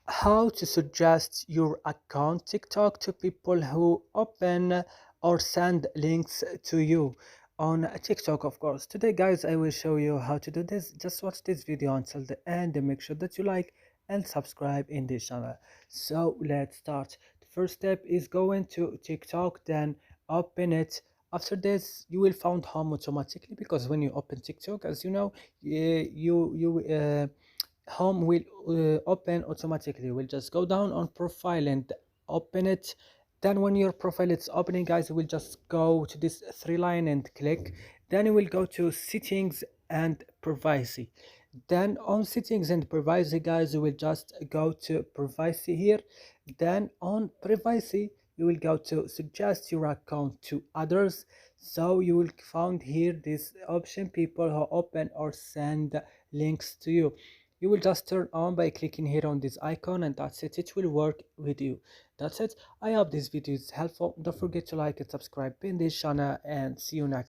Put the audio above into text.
how to suggest your account TikTok to people who open or send links to you on TikTok, of course. Today, guys, I will show you how to do this. Just watch this video until the end and make sure that you like and subscribe in this channel. So let's start. The first step is going to TikTok, then open it. After this, you will find home automatically, because when you open TikTok, as you know, home will open automatically. We'll just go down on profile and open it. Then when your profile is opening, guys, you will just go to this three line and click. Then you will go to settings and privacy. Then on settings and privacy, guys, you will just go to privacy here. Then on privacy, you will go to suggest your account to others. So you will find here this option, people who open or send links to you. You will just turn on by clicking here on this icon, and that's it. It will work with you. That's it. I hope this video is helpful. Don't forget to like and subscribe in this channel, and see you next.